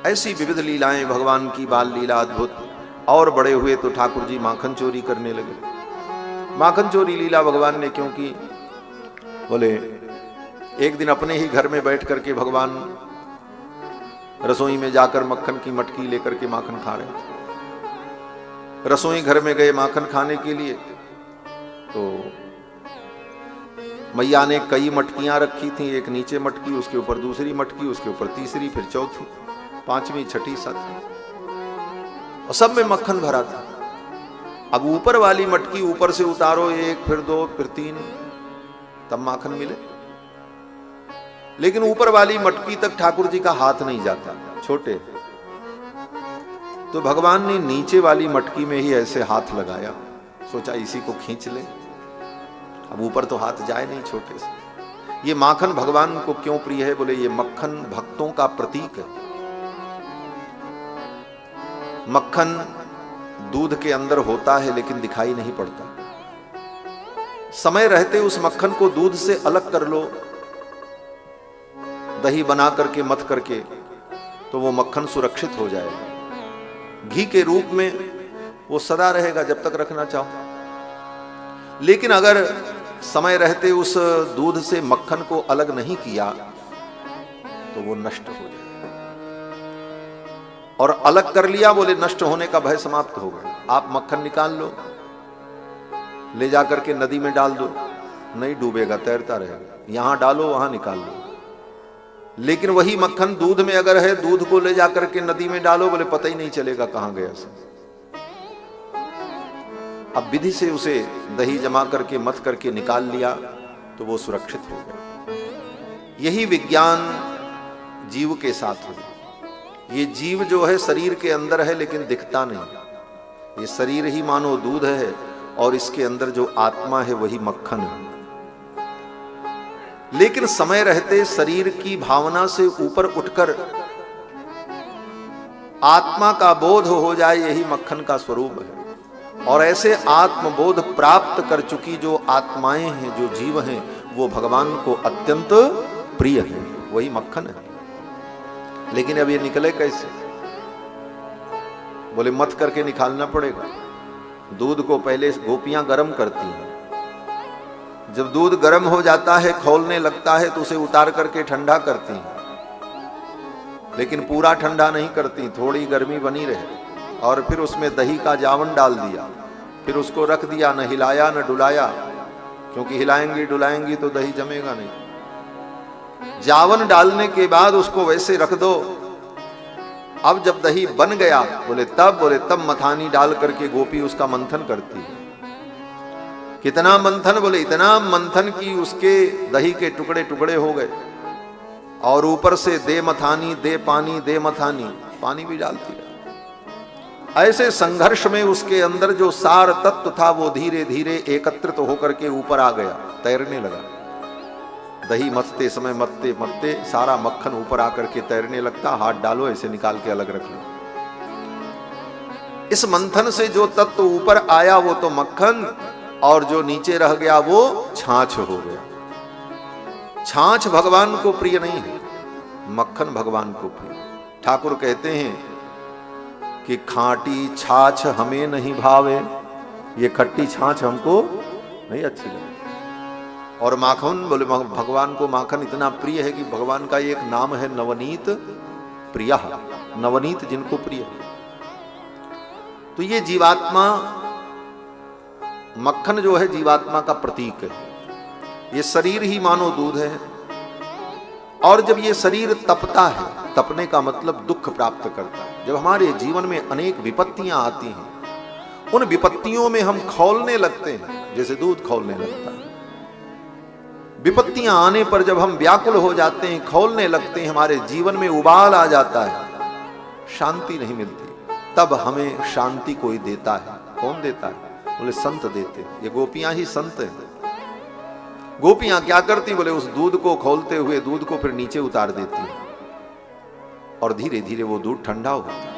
ऐसी विविध लीलाएं भगवान की, बाल लीला अद्भुत। और बड़े हुए तो ठाकुर जी माखन चोरी करने लगे। माखन चोरी लीला भगवान ने क्यों की? बोले एक दिन अपने ही घर में बैठ करके भगवान रसोई में जाकर मक्खन की मटकी लेकर के माखन खा रहे थे। रसोई घर में गए माखन खाने के लिए, तो मैया ने कई मटकियां रखी थी। एक नीचे मटकी, उसके ऊपर दूसरी मटकी, उसके ऊपर तीसरी, फिर चौथी, पांचवी, छठी, सातवीं, और सब में मक्खन भरा था। अब ऊपर वाली मटकी ऊपर से उतारो, एक, फिर दो, फिर तीन, तब माखन मिले। लेकिन ऊपर वाली मटकी तक ठाकुर जी का हाथ नहीं जाता, छोटे। तो भगवान ने नीचे वाली मटकी में ही ऐसे हाथ लगाया, सोचा इसी को खींच ले। अब ऊपर तो हाथ जाए नहीं छोटे से। ये माखन भगवान को क्यों प्रिय है? बोले ये मक्खन भक्तों का प्रतीक है। मक्खन दूध के अंदर होता है लेकिन दिखाई नहीं पड़ता। समय रहते उस मक्खन को दूध से अलग कर लो, दही बना करके मथ करके, तो वो मक्खन सुरक्षित हो जाएगा। घी के रूप में वो सदा रहेगा जब तक रखना चाहो। लेकिन अगर समय रहते उस दूध से मक्खन को अलग नहीं किया तो वो नष्ट हो जाएगा। और अलग कर लिया, बोले नष्ट होने का भय समाप्त हो गया। आप मक्खन निकाल लो, ले जाकर के नदी में डाल दो, नहीं डूबेगा, तैरता रहेगा। यहां डालो, वहां निकाल लो। लेकिन वही मक्खन दूध में अगर है, दूध को ले जाकर के नदी में डालो, बोले पता ही नहीं चलेगा कहां गया से। अब विधि से उसे दही जमा करके मथ करके निकाल लिया तो वो सुरक्षित हो गया। यही विज्ञान जीव के साथ है। ये जीव जो है शरीर के अंदर है लेकिन दिखता नहीं। ये शरीर ही मानो दूध है और इसके अंदर जो आत्मा है वही मक्खन है। लेकिन समय रहते शरीर की भावना से ऊपर उठकर आत्मा का बोध हो जाए, यही मक्खन का स्वरूप है। और ऐसे आत्मबोध प्राप्त कर चुकी जो आत्माएं हैं, जो जीव हैं, वो भगवान को अत्यंत प्रिय है, वही मक्खन है। लेकिन अब ये निकले कैसे? बोले मत करके निकालना पड़ेगा। दूध को पहले गोपियां गर्म करती हैं। जब दूध गर्म हो जाता है, खौलने लगता है, तो उसे उतार करके ठंडा करती हैं। लेकिन पूरा ठंडा नहीं करती, थोड़ी गर्मी बनी रहे। और फिर उसमें दही का जावन डाल दिया, फिर उसको रख दिया, न हिलाया न डुलाया, क्योंकि हिलाएंगी डुलाएंगी तो दही जमेगा नहीं। जावन डालने के बाद उसको वैसे रख दो। अब जब दही बन गया, बोले तब मथानी डाल करके गोपी उसका मंथन करती है। कितना मंथन? बोले इतना मंथन कि उसके दही के टुकड़े टुकड़े हो गए। और ऊपर से दे मथानी, दे पानी, दे मथानी, पानी भी डालती है। ऐसे संघर्ष में उसके अंदर जो सार तत्व था वो धीरे धीरे एकत्रित तो होकर के ऊपर आ गया, तैरने लगा। दही मथते समय मथते मथते सारा मक्खन ऊपर आकर के तैरने लगता। हाथ डालो, ऐसे निकाल के अलग रख लो। इस मंथन से जो तत्व ऊपर आया वो तो मक्खन, और जो नीचे रह गया वो छाछ हो गया। छाछ भगवान को प्रिय नहीं है, मक्खन भगवान को प्रिय। ठाकुर कहते हैं कि खाटी छाछ हमें नहीं भावे, ये खट्टी छाछ हमको नहीं अच्छी लगी। और माखन, बोले भगवान को माखन इतना प्रिय है कि भगवान का एक नाम है नवनीत प्रिया। नवनीत जिनको प्रिय है। तो ये जीवात्मा, मक्खन जो है जीवात्मा का प्रतीक है। ये शरीर ही मानो दूध है। और जब ये शरीर तपता है, तपने का मतलब दुख प्राप्त करता है। जब हमारे जीवन में अनेक विपत्तियां आती हैं, उन विपत्तियों में हम खौलने लगते हैं, जैसे दूध खौलने लगता है। विपत्तियां आने पर जब हम व्याकुल हो जाते हैं, खौलने लगते हैं, हमारे जीवन में उबाल आ जाता है, शांति नहीं मिलती, तब हमें शांति कोई देता है। कौन देता है? बोले संत देते हैं। ये गोपियां ही संत हैं। गोपियां क्या करती? बोले उस दूध को खौलते हुए दूध को फिर नीचे उतार देती हैं और धीरे धीरे वो दूध ठंडा होता है।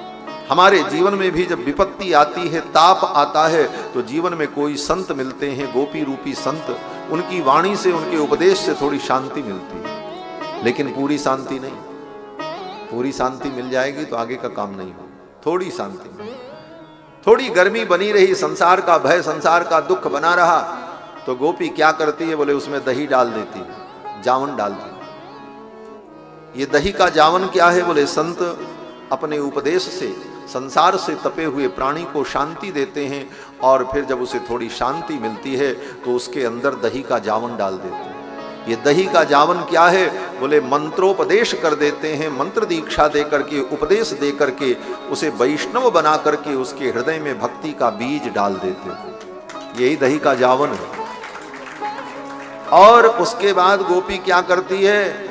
हमारे जीवन में भी जब विपत्ति आती है, ताप आता है, तो जीवन में कोई संत मिलते हैं, गोपी रूपी संत। उनकी वाणी से, उनके उपदेश से थोड़ी शांति मिलती है, लेकिन पूरी शांति नहीं। पूरी शांति मिल जाएगी तो आगे का काम नहीं हो। थोड़ी शांति, थोड़ी गर्मी बनी रही, संसार का भय, संसार का दुख बना रहा, तो गोपी क्या करती है बोले उसमें दही डाल देती है, जावन डालती है। ये दही का जावन क्या है बोले संत अपने उपदेश से संसार से तपे हुए प्राणी को शांति देते हैं, और फिर जब उसे थोड़ी शांति मिलती है तो उसके अंदर दही का जावन डाल देते हैं। ये दही का जावन क्या है बोले मंत्रोपदेश कर देते हैं, मंत्र दीक्षा दे करके, उपदेश दे करके उसे वैष्णव बना करके उसके हृदय में भक्ति का बीज डाल देते हैं। यही दही का जावन है। और उसके बाद गोपी क्या करती है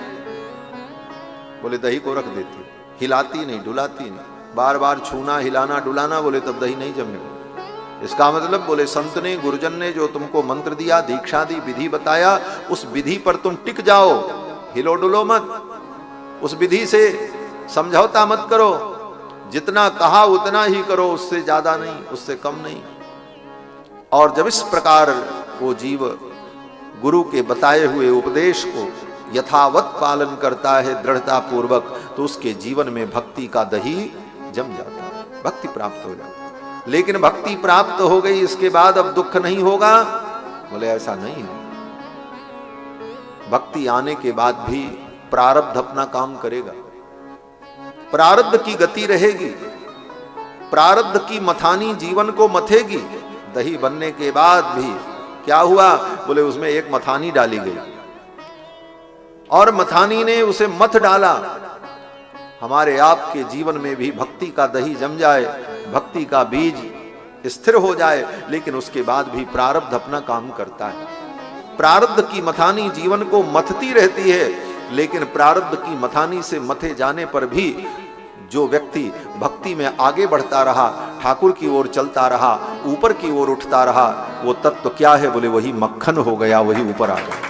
बोले दही को रख देती, हिलाती नहीं, डुलाती नहीं, बार बार छूना, हिलाना, डुलाना बोले तब दही नहीं जमेगा। इसका मतलब बोले संत ने, गुरुजन ने जो तुमको मंत्र दिया, दीक्षा दी, विधि बताया, उस विधि पर तुम टिक जाओ, हिलो डुलो मत, उस विधि से समझौता मत करो, जितना कहा उतना ही करो, उससे ज्यादा नहीं, उससे कम नहीं। और जब इस प्रकार वो जीव गुरु के बताए हुए उपदेश को यथावत पालन करता है दृढ़ता पूर्वक, तो उसके जीवन में भक्ति का दही जम जाता है, भक्ति प्राप्त हो जाती है। लेकिन भक्ति प्राप्त हो गई, इसके बाद अब दुख नहीं होगा बोले ऐसा नहीं है। भक्ति आने के बाद भी प्रारब्ध अपना काम करेगा, प्रारब्ध की गति रहेगी, प्रारब्ध की मथानी जीवन को मथेगी। दही बनने के बाद भी क्या हुआ बोले उसमें एक मथानी डाली गई, और मथानी ने उसे मथ डाला। हमारे आपके जीवन में भी भक्ति का दही जम जाए, भक्ति का बीज स्थिर हो जाए, लेकिन उसके बाद भी प्रारब्ध अपना काम करता है। प्रारब्ध की मथानी जीवन को मथती रहती है, लेकिन प्रारब्ध की मथानी से मथे जाने पर भी जो व्यक्ति भक्ति में आगे बढ़ता रहा, ठाकुर की ओर चलता रहा, ऊपर की ओर उठता रहा, वो तत्व क्या है बोले वही मक्खन हो गया, वही ऊपर आ गया।